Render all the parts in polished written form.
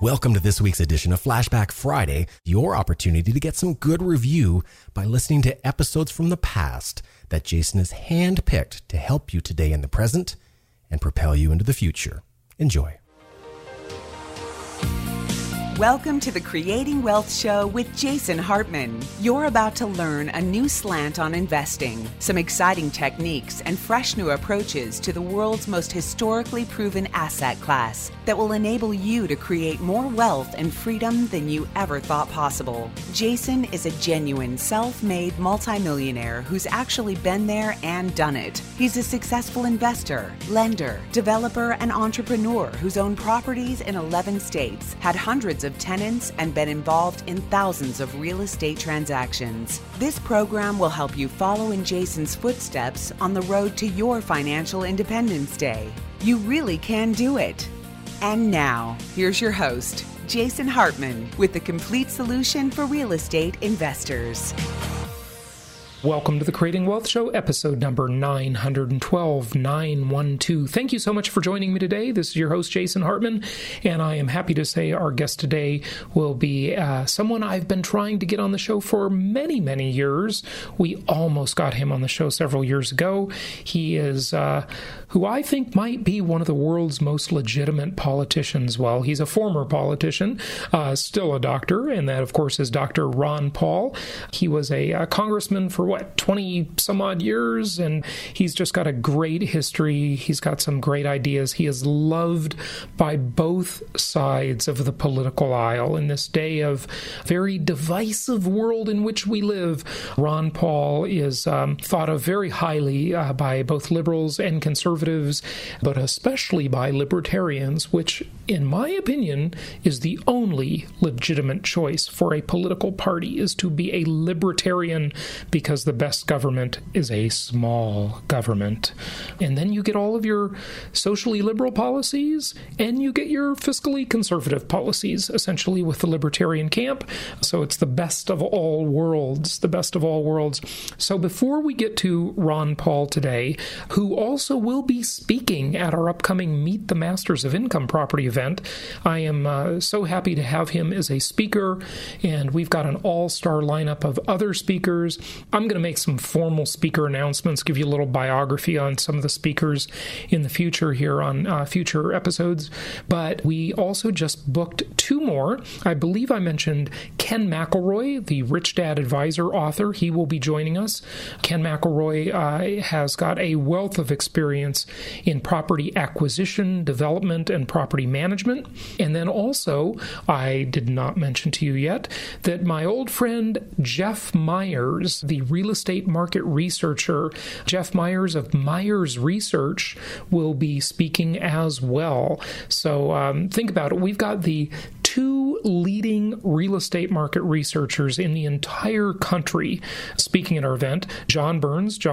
Welcome to this week's edition of Flashback Friday, your opportunity to get some good review by listening to episodes from the past that Jason has handpicked to help you today in the present and propel you into the future. Enjoy. Welcome to the Creating Wealth Show with Jason Hartman. You're about to learn a new slant on investing, some exciting techniques, and fresh new approaches to the world's most historically proven asset class that will enable you to create more wealth and freedom than you ever thought possible. Jason is a genuine self-made multimillionaire who's actually been there and done it. He's a successful investor, lender, developer, and entrepreneur who's owned properties in 11 states, had hundreds of tenants, and been involved in thousands of real estate transactions. This program will help you follow in Jason's footsteps on the road to your financial independence day. You really can do it. And now, here's your host, Jason Hartman, with the complete solution for real estate investors. Welcome to the Creating Wealth Show, episode number 912. Thank you so much for joining me today. This is your host, Jason Hartman, and I am happy to say our guest today will be someone I've been trying to get on the show for many, many years. We almost got him on the show several years ago. He is who I think might be one of the world's most legitimate politicians. Well, he's a former politician, still a doctor, and that, of course, is Dr. Ron Paul. He was a congressman for 20 some odd years, and he's just got a great history. He's got some great ideas. He is loved by both sides of the political aisle in this day of very divisive world in which we live. Ron Paul is thought of very highly by both liberals and conservatives, but especially by libertarians, which, in my opinion, is the only legitimate choice for a political party, is to be a libertarian, because the best government is a small government. And then you get all of your socially liberal policies, and you get your fiscally conservative policies, essentially, with the libertarian camp. So it's the best of all worlds, So before we get to Ron Paul today, who also will be speaking at our upcoming Meet the Masters of Income Property event, I am so happy to have him as a speaker, and we've got an all-star lineup of other speakers. I'm going to make some formal speaker announcements, give you a little biography on some of the speakers in the future here on future episodes. But we also just booked two more. I believe I mentioned Ken McElroy, the Rich Dad Advisor author. He will be joining us. Ken McElroy has got a wealth of experience in property acquisition, development, and property management. And then also, I did not mention to you yet that my old friend Jeff Myers, the real estate market researcher, Jeff Myers of Myers Research, will be speaking as well. So think about it. We've got the two leading real estate market researchers in the entire country speaking at our event: John Burns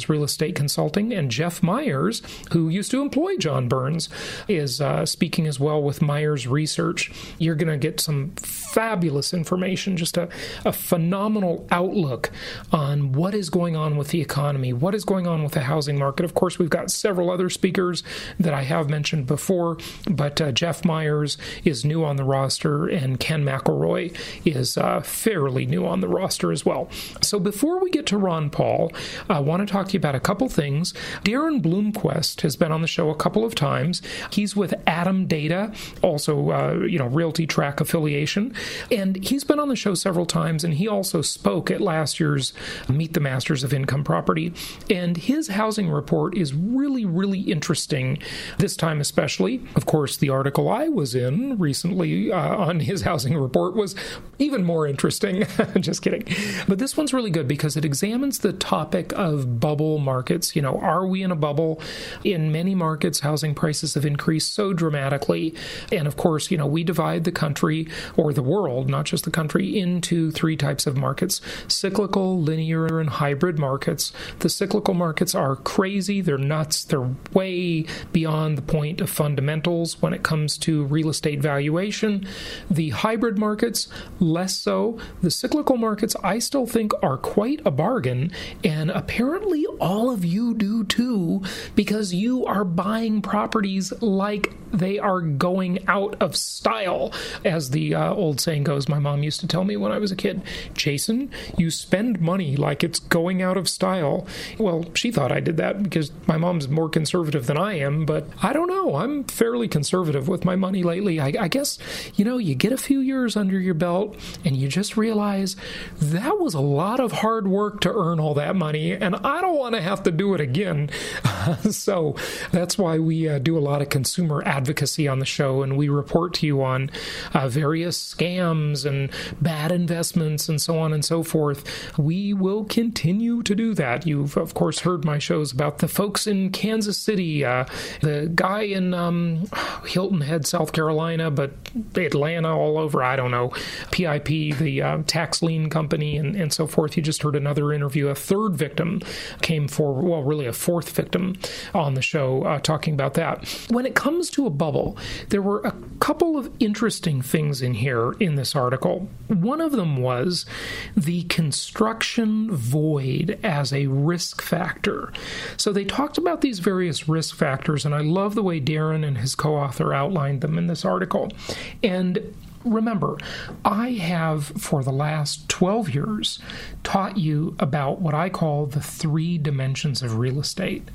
Real Estate Consulting, and Jeff Myers, who used to employ John Burns, is speaking as well with Myers Research. You're going to get some fabulous information, just a phenomenal outlook on what is going on with the economy, what is going on with the housing market. Of course, we've got several other speakers that I have mentioned before, but Jeff Myers is new on the roster, and Ken McElroy is fairly new on the roster as well. So before we get to Ron Paul, I want to talk to you about a couple things. Daren Blomquist has been on the show a couple of times. He's with ATTOM Data, also Realty Track affiliation, and he's been on the show several times, and he also spoke at last year's Meet the Masters of Income Property, and his housing report is really, really interesting this time especially. Of course, the article I was in recently on his housing report was even more interesting. Just kidding. But this one's really good because it examines the topic of bubble markets. Are we in a bubble? In many markets, housing prices have increased so dramatically. And of course, we divide the country, or the world, not just the country, into three types of markets: cyclical, linear, and hybrid markets. The cyclical markets are crazy. They're nuts. They're way beyond the point of fundamentals when it comes to real estate valuation. The The hybrid markets, less so. The cyclical markets, I still think, are quite a bargain, and apparently all of you do too, because you are buying properties like they are going out of style. As the old saying goes, my mom used to tell me when I was a kid, Jason, you spend money like it's going out of style. Well, she thought I did that because my mom's more conservative than I am, but I don't know. I'm fairly conservative with my money lately. I guess, you get a few years under your belt and you just realize that was a lot of hard work to earn all that money, and I don't want to have to do it again. So that's why we do a lot of consumer advocacy on the show, and we report to you on various scams and bad investments and so on and so forth. We will continue to do that. You've, of course, heard my shows about the folks in Kansas City, the guy in Hilton Head, South Carolina, but Atlanta, all over, I don't know, PIP, the tax lien company, and so forth. You just heard another interview. A third victim came forward, well, really a fourth victim on the show talking about that. When it comes to a bubble, there were a couple of interesting things in here in this article. One of them was the construction void as a risk factor. So they talked about these various risk factors, and I love the way Daren and his co-author outlined them in this article. And remember, I have, for the last 12 years, taught you about what I call the 3 dimensions of real estate,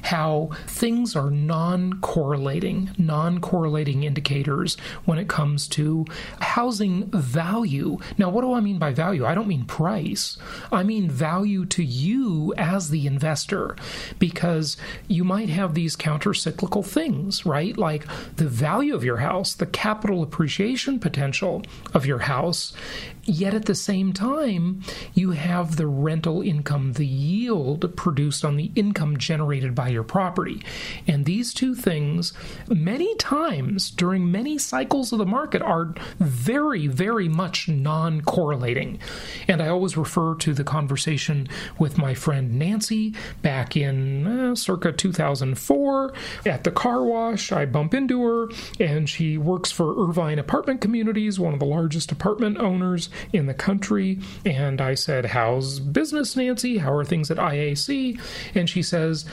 how things are non-correlating indicators when it comes to housing value. Now, what do I mean by value? I don't mean price. I mean value to you as the investor, because you might have these counter-cyclical things, right? Like the value of your house, the capital appreciation potential of your house, yet at the same time, you have the rental income, the yield produced on the income generated by your property. And these two things, many times during many cycles of the market, are very, very much non-correlating. And I always refer to the conversation with my friend Nancy back in circa 2004 at the car wash. I bump into her, and she works for Irvine Apartment Communities, one of the largest apartment owners in the country. And I said, "How's business, Nancy? How are things at IAC?" And she says,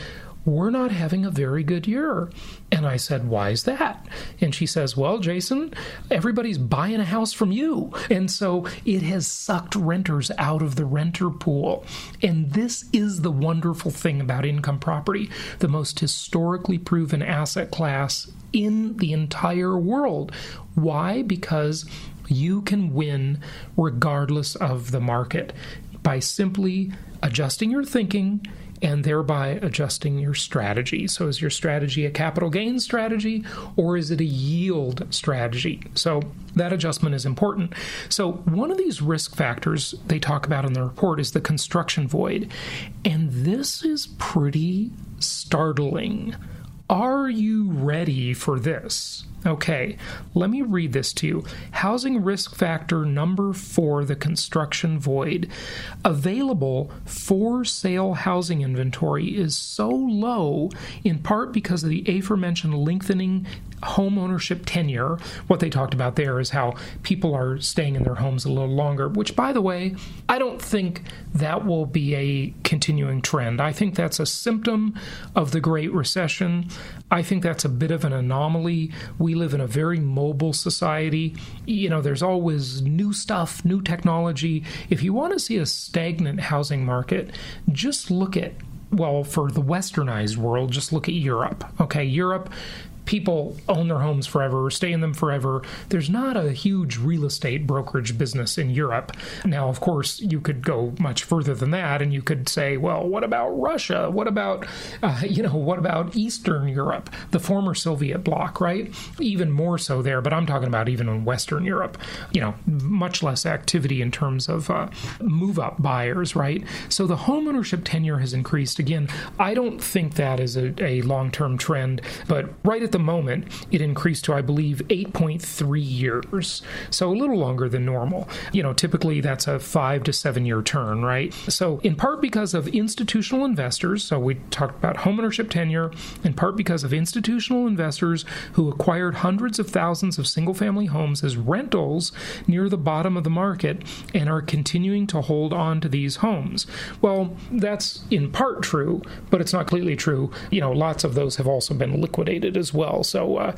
"We're not having a very good year." And I said, "Why is that?" And she says, "Well, Jason, everybody's buying a house from you. And so it has sucked renters out of the renter pool." And this is the wonderful thing about income property, the most historically proven asset class in the entire world. Why? Because you can win regardless of the market by simply adjusting your thinking and thereby adjusting your strategy. So is your strategy a capital gains strategy, or is it a yield strategy? So that adjustment is important. So one of these risk factors they talk about in the report is the construction void. And this is pretty startling. Are you ready for this? Okay, let me read this to you. Housing risk factor number 4, the construction void. Available for sale housing inventory is so low in part because of the aforementioned lengthening home ownership tenure. What they talked about there is how people are staying in their homes a little longer, which, by the way, I don't think that will be a continuing trend. I think that's a symptom of the Great Recession. I think that's a bit of an anomaly. We live in a very mobile society. There's always new stuff, new technology. If you want to see a stagnant housing market, just look at, for the westernized world, just look at Europe. Okay, Europe, people own their homes forever, stay in them forever. There's not a huge real estate brokerage business in Europe. Now, of course, you could go much further than that, and you could say, well, what about Russia? What about, what about Eastern Europe, the former Soviet bloc, right? Even more so there, but I'm talking about even in Western Europe, much less activity in terms of move-up buyers, right? So the homeownership tenure has increased. Again, I don't think that is a long-term trend, but right at the moment, it increased to, I believe, 8.3 years. So a little longer than normal. Typically that's a 5 to 7 year turn, right? So in part because of institutional investors, so we talked about homeownership tenure, in part because of institutional investors who acquired hundreds of thousands of single-family homes as rentals near the bottom of the market and are continuing to hold on to these homes. Well, that's in part true, but it's not completely true. Lots of those have also been liquidated as well. So,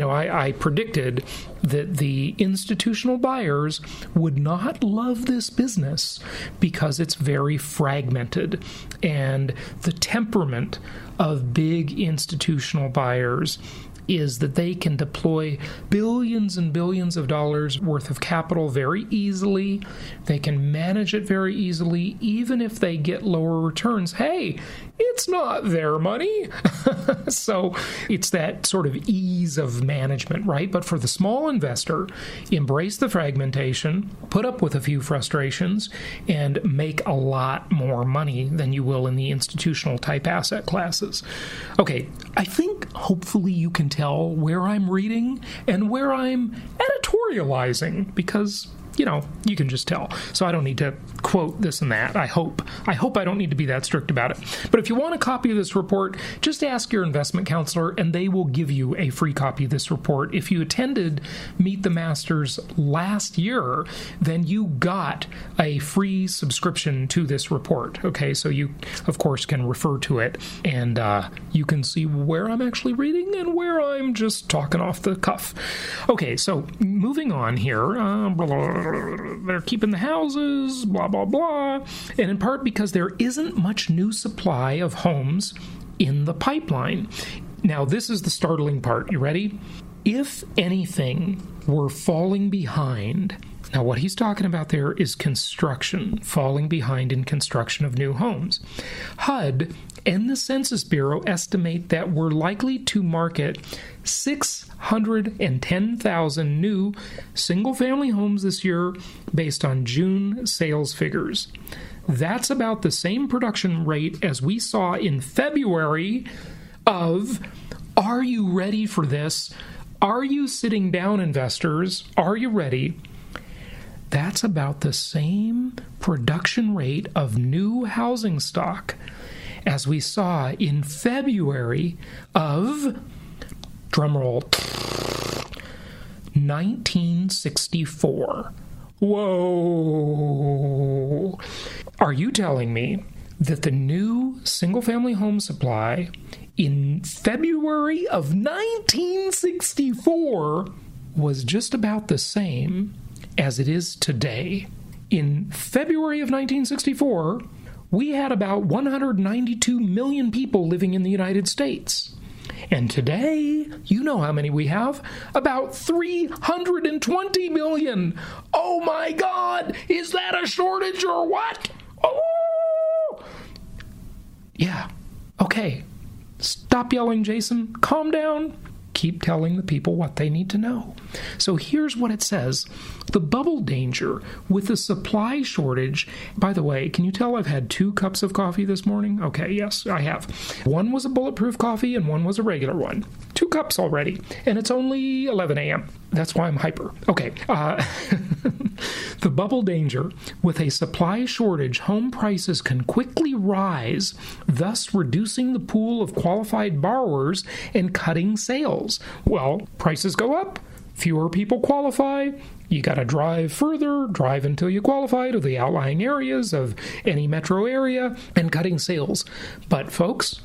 I predicted that the institutional buyers would not love this business because it's very fragmented, and the temperament of big institutional buyers is that they can deploy billions and billions of dollars worth of capital very easily. They can manage it very easily, even if they get lower returns. Hey, it's not their money. So it's that sort of ease of management, right? But for the small investor, embrace the fragmentation, put up with a few frustrations, and make a lot more money than you will in the institutional type asset classes. Okay, I think hopefully you can tell where I'm reading and where I'm editorializing, because you can just tell. So I don't need to quote this and that. I hope I don't need to be that strict about it. But if you want a copy of this report, just ask your investment counselor and they will give you a free copy of this report. If you attended Meet the Masters last year, then you got a free subscription to this report. Okay, so you, of course, can refer to it and you can see where I'm actually reading and where I'm just talking off the cuff. Okay, so moving on here. They're keeping the houses, blah, blah, blah. And in part because there isn't much new supply of homes in the pipeline. Now, this is the startling part. You ready? If anything were falling behind, now what he's talking about there is construction, falling behind in construction of new homes. HUD and the Census Bureau estimate that we're likely to market 610,000 new single-family homes this year based on June sales figures. That's about the same production rate as we saw in February of, are you ready for this? Are you sitting down, investors? Are you ready? That's about the same production rate of new housing stock as we saw in February of, drumroll, 1964. Whoa! Are you telling me that the new single-family home supply in February of 1964 was just about the same as it is today? In February of 1964, we had about 192 million people living in the United States. And today, you know how many we have? About 320 million. Oh my God! Is that a shortage or what? Oh! Yeah. Okay. Stop yelling, Jason. Calm down. Keep telling the people what they need to know. So here's what it says. The bubble danger with the supply shortage. By the way, can you tell I've had 2 cups of coffee this morning? Okay, yes, I have. One was a bulletproof coffee and one was a regular one. 2 cups already. And it's only 11 a.m. That's why I'm hyper. Okay. The bubble danger. With a supply shortage, home prices can quickly rise, thus reducing the pool of qualified borrowers and cutting sales. Well, prices go up, fewer people qualify, you got to drive further, drive until you qualify to the outlying areas of any metro area, and cutting sales. But folks,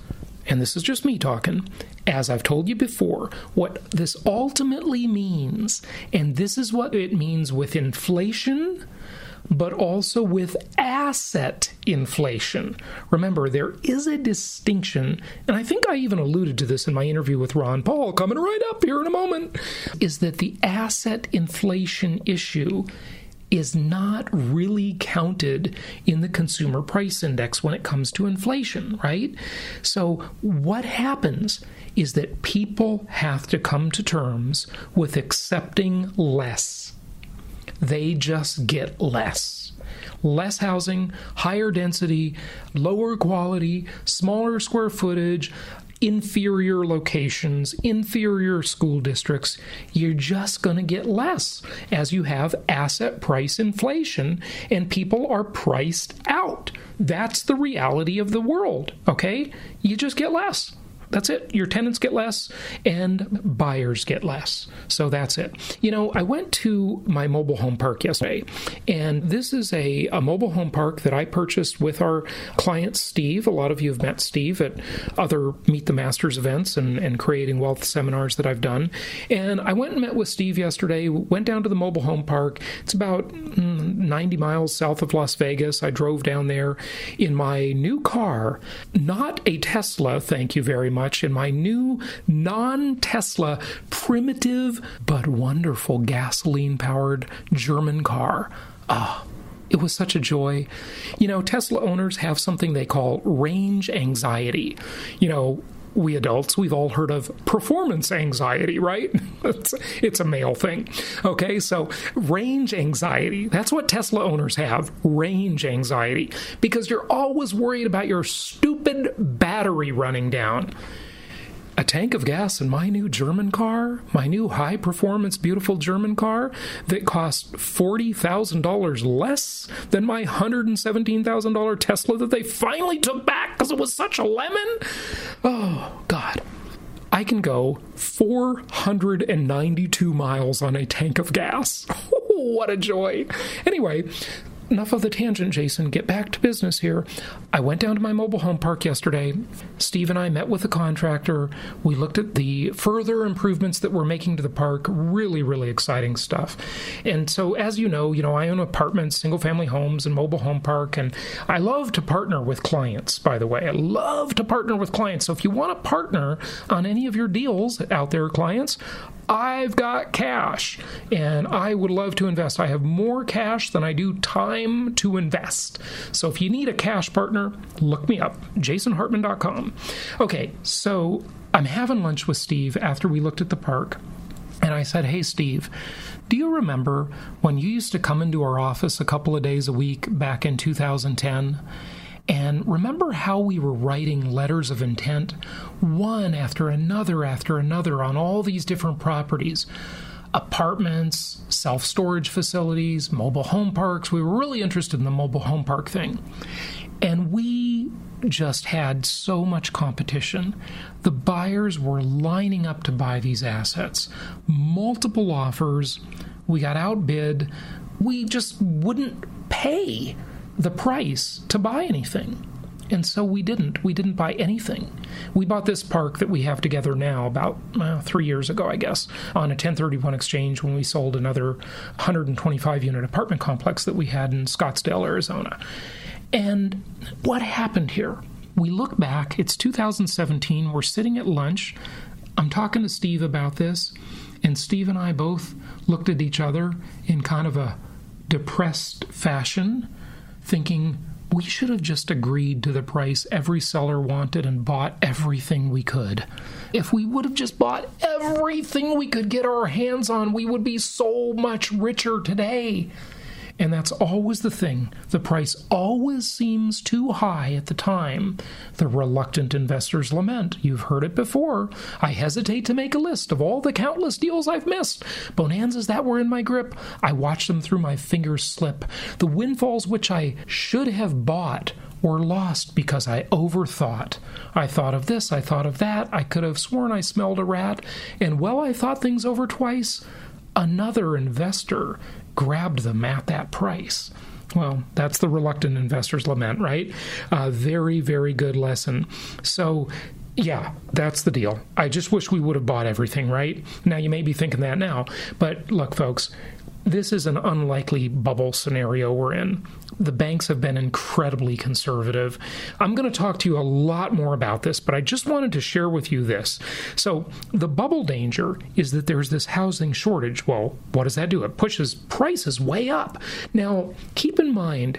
and this is just me talking, as I've told you before, what this ultimately means, and this is what it means with inflation, but also with asset inflation. Remember, there is a distinction, and I think I even alluded to this in my interview with Ron Paul, coming right up here in a moment, is that the asset inflation issue is not really counted in the consumer price index when it comes to inflation, right? So what happens is that people have to come to terms with accepting less. They just get less. Less housing, higher density, lower quality, smaller square footage, inferior locations, inferior school districts, you're just going to get less as you have asset price inflation and people are priced out. That's the reality of the world, okay? You just get less. That's it. Your tenants get less and buyers get less. So that's it. I went to my mobile home park yesterday, and this is a mobile home park that I purchased with our client, Steve. A lot of you have met Steve at other Meet the Masters events and Creating Wealth seminars that I've done. And I went and met with Steve yesterday, went down to the mobile home park. It's about 90 miles south of Las Vegas. I drove down there in my new car, not a Tesla, thank you very much, in my new non-Tesla, primitive but wonderful gasoline-powered German car. It was such a joy. Tesla owners have something they call range anxiety. We adults, we've all heard of performance anxiety, right? It's a male thing. Okay, so range anxiety, that's what Tesla owners have, range anxiety, because you're always worried about your stupid battery running down. A tank of gas in my new German car, my new high-performance, beautiful German car that cost $40,000 less than my $117,000 Tesla that they finally took back because it was such a lemon. Oh, God. I can go 492 miles on a tank of gas. What a joy. Anyway, enough of the tangent, Jason. Get back to business here. I went down to my mobile home park yesterday. Steve and I met with the contractor. We looked at the further improvements that we're making to the park. Really, really exciting stuff. And so, as you know, I own apartments, single-family homes, and mobile home park, and I love to partner with clients, by the way. I love to partner with clients. So if you want to partner on any of your deals out there, clients, I've got cash, and I would love to invest. I have more cash than I do time to invest. So if you need a cash partner, look me up, jasonhartman.com. Okay, so I'm having lunch with Steve after we looked at the park, and I said, hey, Steve, do you remember when you used to come into our office a couple of days a week back in 2010? And remember how we were writing letters of intent, one after another on all these different properties, apartments, self-storage facilities, mobile home parks. We were really interested in the mobile home park thing. And we just had so much competition. The buyers were lining up to buy these assets. Multiple offers. We got outbid. We just wouldn't pay the price to buy anything. And so we didn't buy anything. We bought this park that we have together now about 3 years ago, I guess, on a 1031 exchange when we sold another 125-unit apartment complex that we had in Scottsdale, Arizona. And what happened here? We look back, it's 2017, we're sitting at lunch, I'm talking to Steve about this, and Steve and I both looked at each other in kind of a depressed fashion, thinking we should have just agreed to the price every seller wanted and bought everything we could. If we would have just bought everything we could get our hands on, we would be so much richer today. And that's always the thing. The price always seems too high at the time. The reluctant investors lament. You've heard it before. I hesitate to make a list of all the countless deals I've missed. Bonanzas that were in my grip, I watched them through my fingers slip. The windfalls which I should have bought were lost because I overthought. I thought of this, I thought of that. I could have sworn I smelled a rat. And well, I thought things over twice. Another investor grabbed them at that price. Well, that's the reluctant investor's lament, right? Very, very good lesson. So, yeah, that's the deal. I just wish we would have bought everything, right? Now, you may be thinking that now, but look, folks, this is an unlikely bubble scenario we're in. The banks have been incredibly conservative. I'm going to talk to you a lot more about this, but I just wanted to share with you this. So the bubble danger is that there's this housing shortage. Well, what does that do? It pushes prices way up. Now, keep in mind,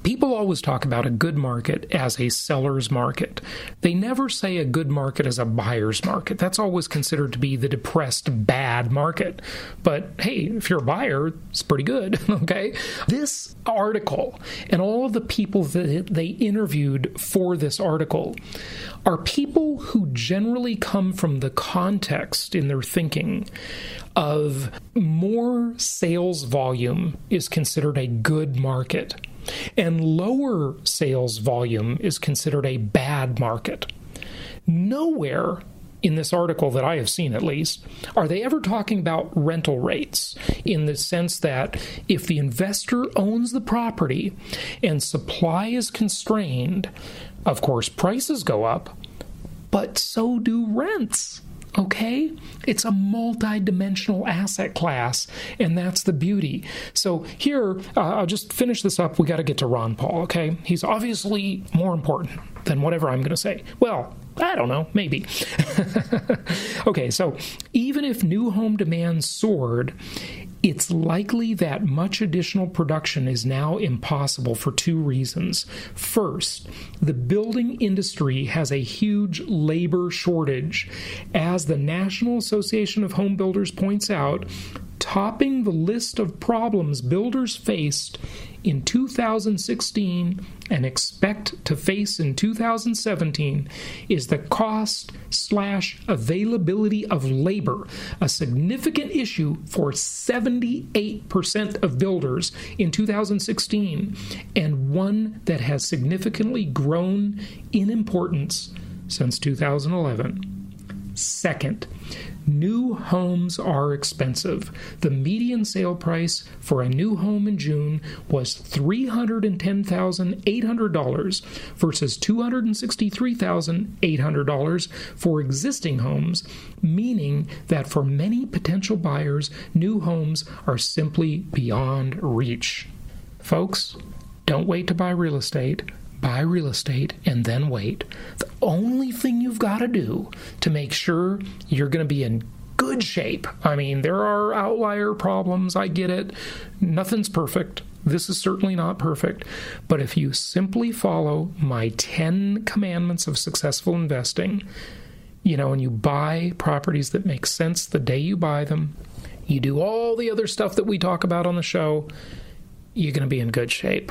People always talk about a good market as a seller's market. They never say a good market as a buyer's market. That's always considered to be the depressed, bad market. But hey, if you're a buyer, it's pretty good, okay? This article and all of the people that they interviewed for this article are people who generally come from the context in their thinking of more sales volume is considered a good market, and lower sales volume is considered a bad market. Nowhere in this article that I have seen, at least, are they ever talking about rental rates in the sense that if the investor owns the property and supply is constrained, of course, prices go up, but so do rents. Okay? It's a multi-dimensional asset class, and that's the beauty. So here, I'll just finish this up. We got to get to Ron Paul, okay? He's obviously more important than whatever I'm going to say. Well, I don't know, maybe. Okay, so even if new home demand soared, it's likely that much additional production is now impossible for two reasons. First, the building industry has a huge labor shortage. As the National Association of Home Builders points out, topping the list of problems builders faced in 2016 and expect to face in 2017 is the cost/availability of labor, a significant issue for 78% of builders in 2016, and one that has significantly grown in importance since 2011. Second, new homes are expensive. The median sale price for a new home in June was $310,800 versus $263,800 for existing homes, meaning that for many potential buyers, new homes are simply beyond reach. Folks, don't wait to buy real estate. Buy real estate and then wait. The only thing you've got to do to make sure you're going to be in good shape. I mean, there are outlier problems. I get it. Nothing's perfect. This is certainly not perfect. But if you simply follow my 10 commandments of successful investing, and you buy properties that make sense the day you buy them, you do all the other stuff that we talk about on the show, you're going to be in good shape.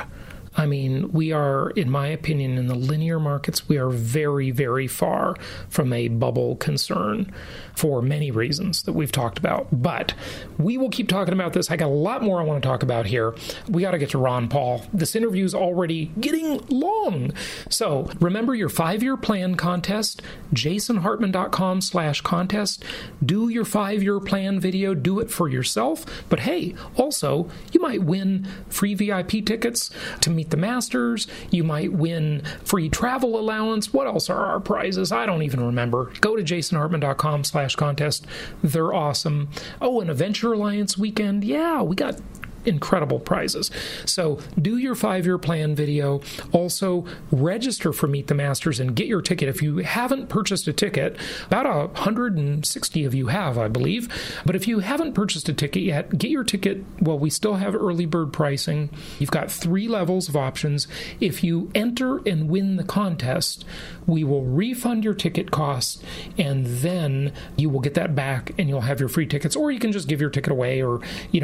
I mean, we are, in my opinion, in the linear markets, we are very, very far from a bubble concern for many reasons that we've talked about. But we will keep talking about this. I got a lot more I want to talk about here. We got to get to Ron Paul. This interview is already getting long. So remember your 5-year plan contest, jasonhartman.com/contest. Do your 5-year plan video. Do it for yourself. But hey, also, you might win free VIP tickets to meet the Masters. You might win free travel allowance. What else are our prizes? I don't even remember. Go to jasonhartman.com/contest. They're awesome. Oh, and a Venture Alliance weekend. Yeah, we got incredible prizes. So do your 5-year plan video. Also, register for Meet the Masters and get your ticket. If you haven't purchased a ticket, about 160 of you have, I believe. But if you haven't purchased a ticket yet, get your ticket. Well, we still have early bird pricing. You've got 3 levels of options. If you enter and win the contest, we will refund your ticket costs, and then you will get that back and you'll have your free tickets. Or you can just give your ticket away, or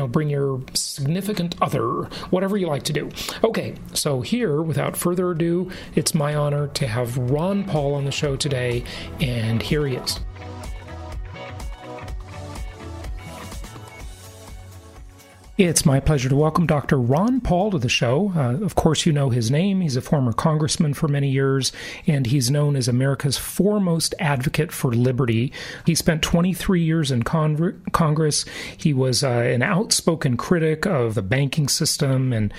bring your significant other, whatever you like to do. Okay, so here, without further ado, it's my honor to have Ron Paul on the show today, and here he is. It's my pleasure to welcome Dr. Ron Paul to the show. Of course, you know his name. He's a former congressman for many years, and he's known as America's foremost advocate for liberty. He spent 23 years in Congress. He was an outspoken critic of the banking system and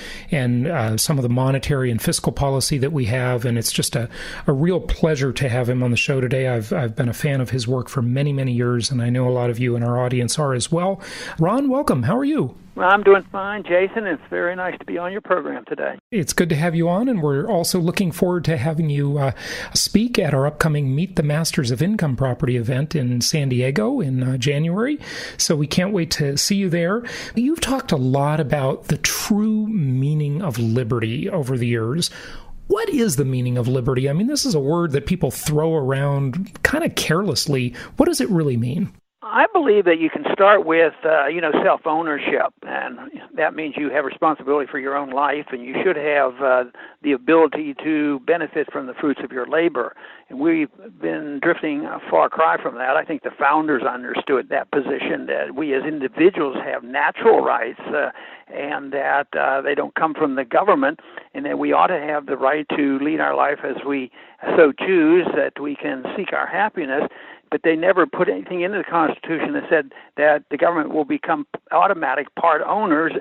some of the monetary and fiscal policy that we have, and it's just a real pleasure to have him on the show today. I've been a fan of his work for many, many years, and I know a lot of you in our audience are as well. Ron, welcome. How are you? Well, I'm doing fine, Jason. It's very nice to be on your program today. It's good to have you on, and we're also looking forward to having you speak at our upcoming Meet the Masters of Income Property event in San Diego in January. So we can't wait to see you there. You've talked a lot about the true meaning of liberty over the years. What is the meaning of liberty? I mean, this is a word that people throw around kind of carelessly. What does it really mean? I believe that you can start with, self-ownership, and that means you have responsibility for your own life, and you should have the ability to benefit from the fruits of your labor. And we've been drifting a far cry from that. I think the founders understood that position, that we as individuals have natural rights, and that they don't come from the government, and that we ought to have the right to lead our life as we so choose, that we can seek our happiness. But they never put anything into the Constitution that said that the government will become automatic part owners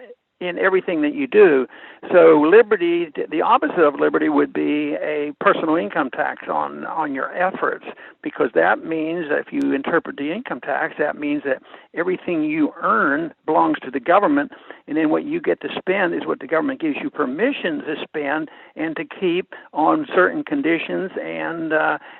in everything that you do. So liberty, the opposite of liberty, would be a personal income tax on your efforts, because that means that if you interpret the income tax, that means that everything you earn belongs to the government, and then what you get to spend is what the government gives you permission to spend and to keep on certain conditions, and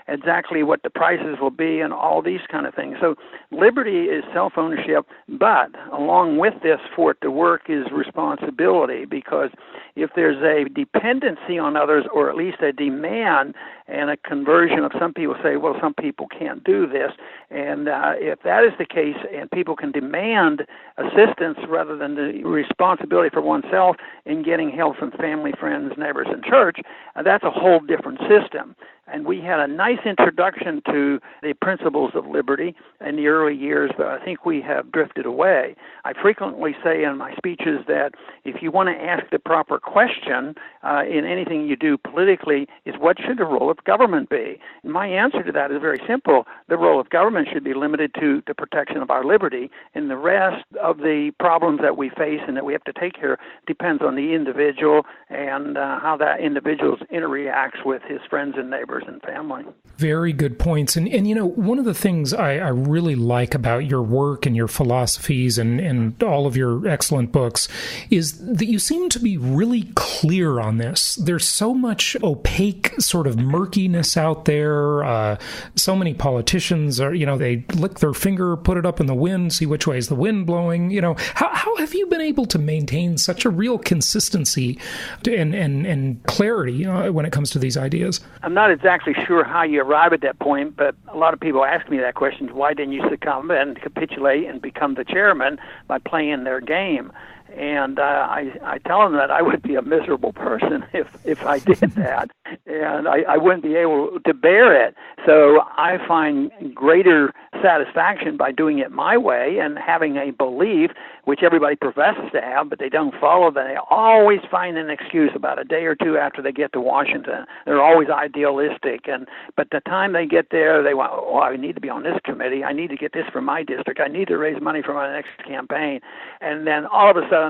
exactly what the prices will be and all these kind of things. So liberty is self-ownership, but along with this, for it to work, is responsibility, because if there's a dependency on others, or at least a demand and a conversion of some people say, well, some people can't do this, and if that is the case and people can demand assistance rather than the responsibility for oneself in getting help from family, friends, neighbors, and church, that's a whole different system. And we had a nice introduction to the principles of liberty in the early years, but I think we have drifted away. I frequently say in my speeches that if you want to ask the proper question in anything you do politically, is what should the role of government be? And my answer to that is very simple. The role of government should be limited to the protection of our liberty, and the rest of the problems that we face and that we have to take care of depends on the individual and how that individual interacts with his friends and neighbors and family. Very good points. And you know, one of the things I really like about your work and your philosophies and all of your excellent books is that you seem to be really clear on this. There's so much opaque sort of murkiness out there. So many politicians are, they lick their finger, put it up in the wind, see which way is the wind blowing. How have you been able to maintain such a real consistency and clarity when it comes to these ideas? I'm not exactly sure how you arrive at that point, but a lot of people ask me that question: why didn't you succumb and capitulate and become the chairman by playing their game? And I tell them that I would be a miserable person if I did that, and I wouldn't be able to bear it. So I find greater satisfaction by doing it my way and having a belief, which everybody professes to have, but they don't follow. They always find an excuse about a day or two after they get to Washington. They're always idealistic, but the time they get there, they want, I need to be on this committee. I need to get this for my district. I need to raise money for my next campaign. And then all of a sudden,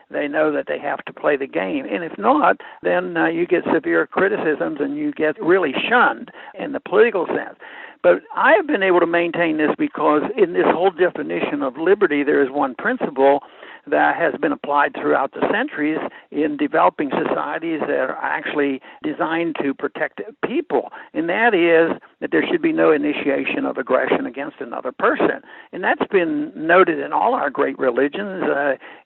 they know that they have to play the game. And if not, then you get severe criticisms and you get really shunned in the political sense. But I have been able to maintain this because in this whole definition of liberty, there is one principle that has been applied throughout the centuries in developing societies that are actually designed to protect people, and that is that there should be no initiation of aggression against another person. And that's been noted in all our great religions.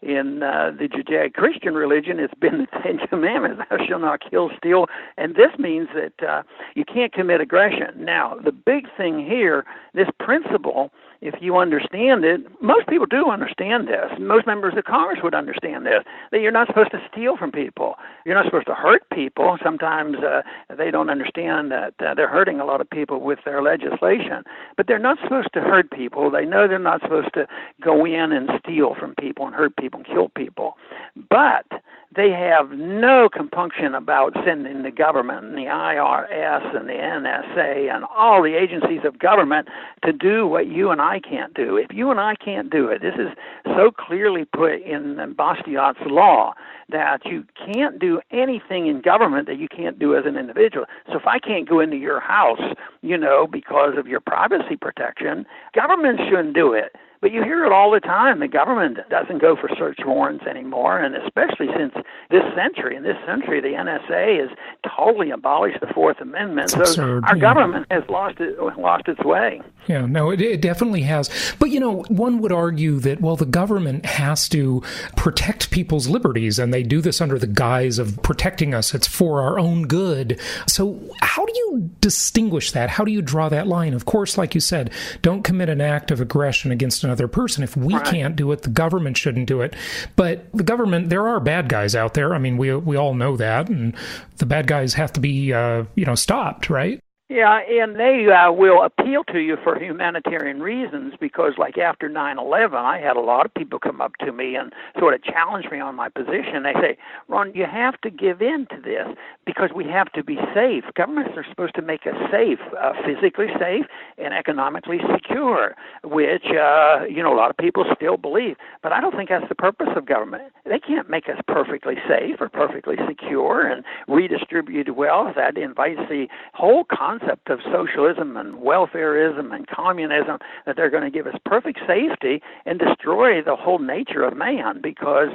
In the Judeo-Christian religion, it's been the Ten Commandments: thou shalt not kill, steal, and this means that you can't commit aggression. Now, the big thing here, this principle, if you understand it, most people do understand this. Most members of Congress would understand this, that you're not supposed to steal from people. You're not supposed to hurt people. Sometimes they don't understand that they're hurting a lot of people with their legislation. But they're not supposed to hurt people. They know they're not supposed to go in and steal from people and hurt people and kill people. But they have no compunction about sending the government and the IRS and the NSA and all the agencies of government to do what you and I can't do. If you and I can't do it, this is so clearly put in Bastiat's law that you can't do anything in government that you can't do as an individual. So if I can't go into your house, because of your privacy protection, government shouldn't do it. But you hear it all the time. The government doesn't go for search warrants anymore, and especially since this century. In this century, the NSA has totally abolished the Fourth Amendment. It's so absurd, our government has lost its way. Yeah, no, it definitely has. But, one would argue that, well, the government has to protect people's liberties, and they do this under the guise of protecting us. It's for our own good. So how do you distinguish that? How do you draw that line? Of course, like you said, don't commit an act of aggression against another person. If we can't do it, the government shouldn't do it. But the government, there are bad guys out there. I mean, we all know that, and the bad guys have to be, stopped, right? Yeah, and they will appeal to you for humanitarian reasons because, like after 9/11, I had a lot of people come up to me and sort of challenge me on my position. They say, Ron, you have to give in to this because we have to be safe. Governments are supposed to make us safe, physically safe and economically secure, which, a lot of people still believe. But I don't think that's the purpose of government. They can't make us perfectly safe or perfectly secure and redistribute wealth. That invites the whole concept of socialism and welfareism and communism, that they're going to give us perfect safety and destroy the whole nature of man because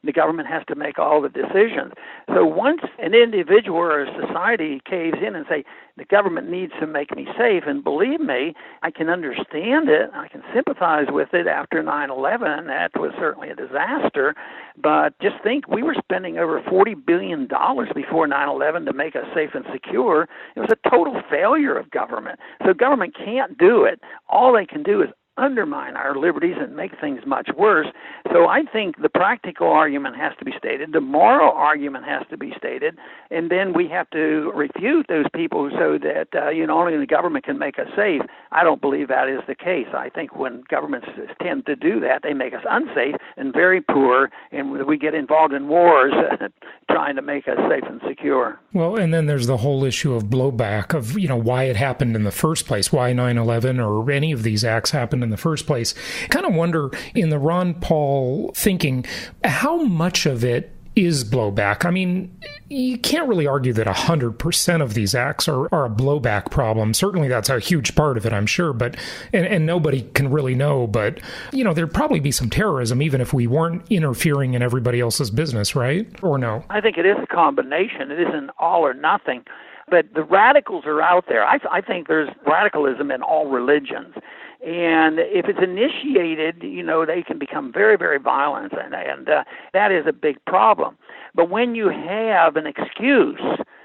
the government has to make all the decisions. So once an individual or a society caves in and say, the government needs to make me safe, and believe me, I can understand it, I can sympathize with it after 9/11. That was certainly a disaster, but just think, we were spending over $40 billion before 9/11 to make us safe and secure. It was a total failure of government. So government can't do it. All they can do is undermine our liberties and make things much worse. So I think the practical argument has to be stated, the moral argument has to be stated, and then we have to refute those people so that only the government can make us safe. I don't believe that is the case. I think when governments tend to do that, they make us unsafe and very poor, and we get involved in wars trying to make us safe and secure. Well, and then there's the whole issue of blowback of, why it happened in the first place, why 9/11 or any of these acts happened in the first place. I kind of wonder, in the Ron Paul thinking, how much of it is blowback? I mean, you can't really argue that 100% of these acts are a blowback problem. Certainly that's a huge part of it, I'm sure, but and nobody can really know, but there'd probably be some terrorism even if we weren't interfering in everybody else's business, right? Or no? I think it is a combination. It isn't all or nothing. But the radicals are out there. I think there's radicalism in all religions. And if it's initiated, they can become very, very violent, and that is a big problem. But when you have an excuse,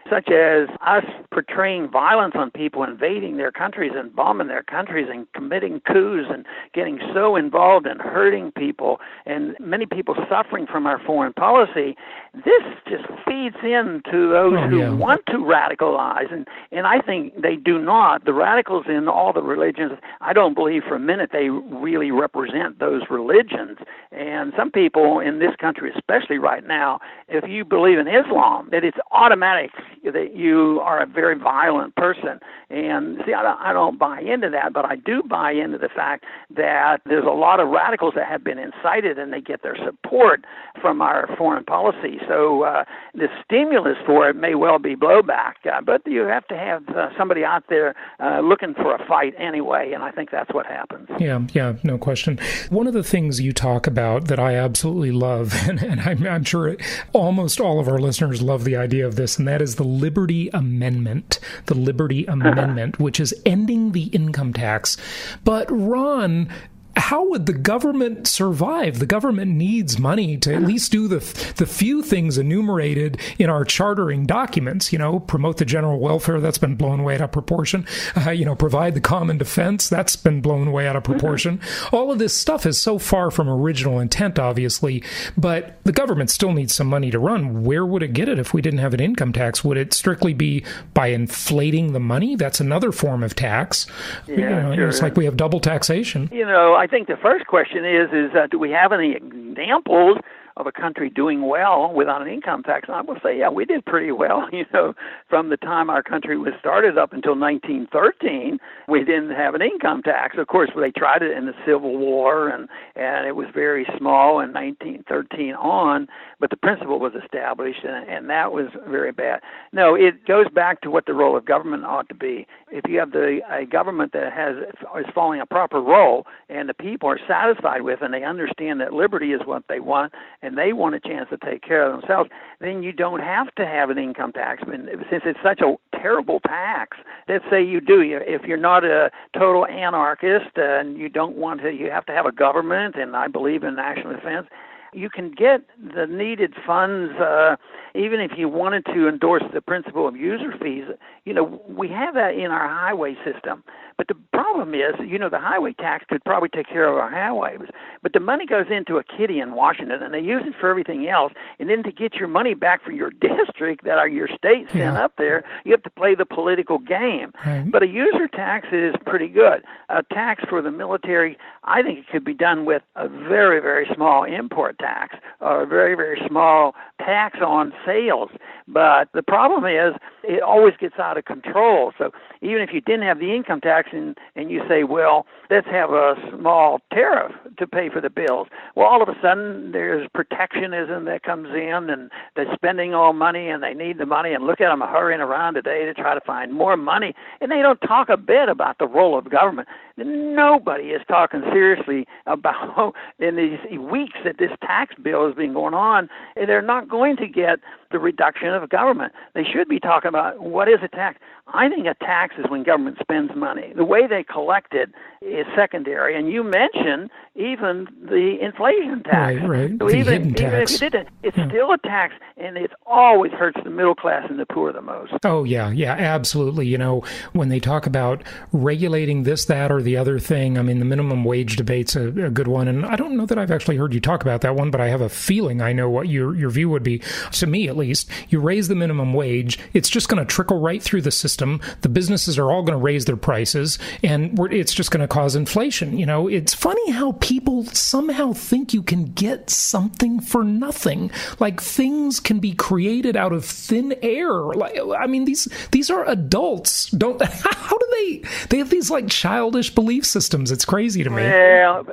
such as us portraying violence on people, invading their countries and bombing their countries and committing coups and getting so involved in hurting people and many people suffering from our foreign policy, this just feeds into those who want to radicalize. And I think they do not. The radicals in all the religions, I don't believe for a minute they really represent those religions. And some people in this country, especially right now, if you believe in Islam, that it's automatic that you are a very violent person. And see, I don't buy into that, but I do buy into the fact that there's a lot of radicals that have been incited and they get their support from our foreign policy. So the stimulus for it may well be blowback, but you have to have somebody out there looking for a fight anyway, and I think that's what happens. Yeah, no question. One of the things you talk about that I absolutely love, and I'm sure almost all of our listeners love the idea of this, and that is the Liberty Amendment. The Liberty Amendment, which is ending the income tax. But Ron, how would the government survive? The government needs money to at least do the few things enumerated in our chartering documents, promote the general welfare, that's been blown way out of proportion, provide the common defense, that's been blown way out of proportion. All of this stuff is so far from original intent, obviously, but the government still needs some money to run. Where would it get it if we didn't have an income tax? Would it strictly be by inflating the money? That's another form of tax. Sure. It's like we have double taxation. I think the first question is do we have any examples of a country doing well without an income tax? And I will say, yeah, we did pretty well. From the time our country was started up until 1913, we didn't have an income tax. Of course, they tried it in the Civil War, and it was very small in 1913 on. but the principle was established, and that was very bad. No, it goes back to what the role of government ought to be. If you have a government that is following a proper role, and the people are satisfied with, and they understand that liberty is what they want, and they want a chance to take care of themselves, then you don't have to have an income tax. And since it's such a terrible tax, let's say you do. If you're not a total anarchist and you don't want to, you have to have a government, and I believe in national defense, you can get the needed funds, even if you wanted to endorse the principle of user fees. We have that in our highway system. But the problem is, the highway tax could probably take care of our highways. But the money goes into a kitty in Washington, and they use it for everything else. And then to get your money back for your district that your state sent up there, you have to play the political game. Right. But a user tax is pretty good. A tax for the military, I think it could be done with a very, very small import tax or a very, very small tax on sales. But the problem is it always gets out of control. So even if you didn't have the income tax and you say, well, let's have a small tariff to pay for the bills. Well, all of a sudden there's protectionism that comes in, and they're spending all money and they need the money, and look at them hurrying around today to try to find more money. And they don't talk a bit about the role of government. Nobody is talking seriously about, in these weeks that this tax bill has been going on, and they're not going to get the reduction of government. They should be talking about what is a tax. I think a tax is when government spends money. The way they collect it is secondary. And you mentioned even the inflation tax. Right. So even if you did it, it's still a tax, and it always hurts the middle class and the poor the most. Oh, yeah, absolutely. When they talk about regulating this, that, or the other thing, I mean, the minimum wage debate's a good one. And I don't know that I've actually heard you talk about that one, but I have a feeling I know what your view would be. To me, at least, you raise the minimum wage, it's just going to trickle right through the system. The businesses are all going to raise their prices, and it's just going to cause inflation. It's funny how people somehow think you can get something for nothing. Like things can be created out of thin air. Like, I mean, these are adults. How do they have these like childish belief systems? It's crazy to me. Well,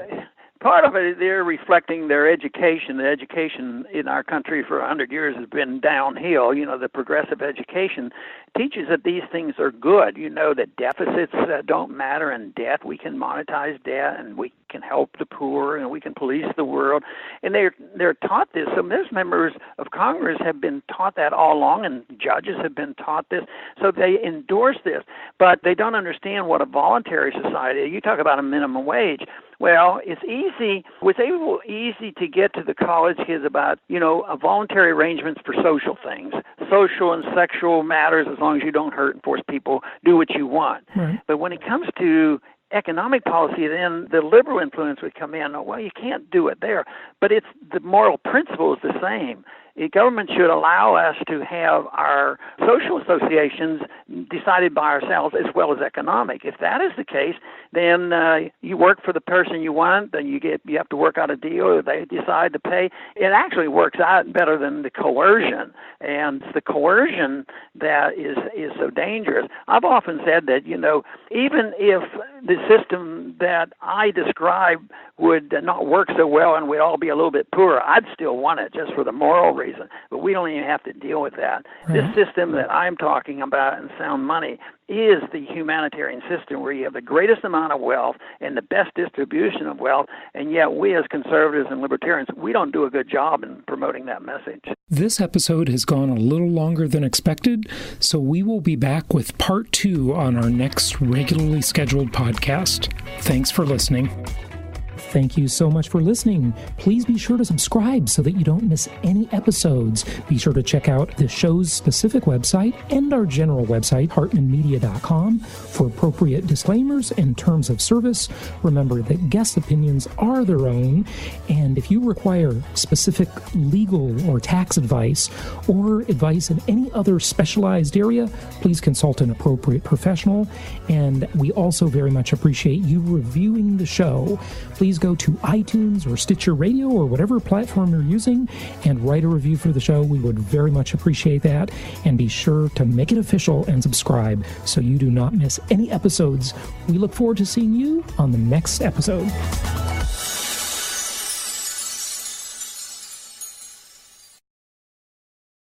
part of it, they're reflecting their education. The education in our country for 100 years has been downhill. The progressive education teaches that these things are good. That deficits don't matter, and debt, we can monetize debt, and we can help the poor, and we can police the world. And they're taught this. So most members of Congress have been taught that all along, and judges have been taught this. So they endorse this, but they don't understand what a voluntary society is. You talk about a minimum wage. Well, it's easy. It was easy to get to the college kids about, voluntary arrangements for social things, social and sexual matters, as long as you don't hurt and force people, do what you want. Right. But when it comes to economic policy, then the liberal influence would come in. Well, you can't do it there. But it's the moral principle is the same. The government should allow us to have our social associations decided by ourselves as well as economic. If that is the case, then you work for the person you want, then you have to work out a deal, or they decide to pay. It actually works out better than the coercion, and it's the coercion that is so dangerous. I've often said that, even if the system that I describe would not work so well and we'd all be a little bit poorer, I'd still want it just for the moral reason. But we don't even have to deal with that. This system that I'm talking about in sound money is the humanitarian system where you have the greatest amount of wealth and the best distribution of wealth, and yet we as conservatives and libertarians, we don't do a good job in promoting that message. This episode has gone a little longer than expected, so we will be back with part 2 on our next regularly scheduled podcast. Thanks for listening. Thank you so much for listening. Please be sure to subscribe so that you don't miss any episodes. Be sure to check out the show's specific website and our general website, hartmanmedia.com, for appropriate disclaimers and terms of service. Remember that guest opinions are their own, and if you require specific legal or tax advice or advice in any other specialized area, please consult an appropriate professional. And we also very much appreciate you reviewing the show. Please go to iTunes or Stitcher Radio or whatever platform you're using and write a review for the show. We would very much appreciate that. And be sure to make it official and subscribe so you do not miss any episodes. We look forward to seeing you on the next episode.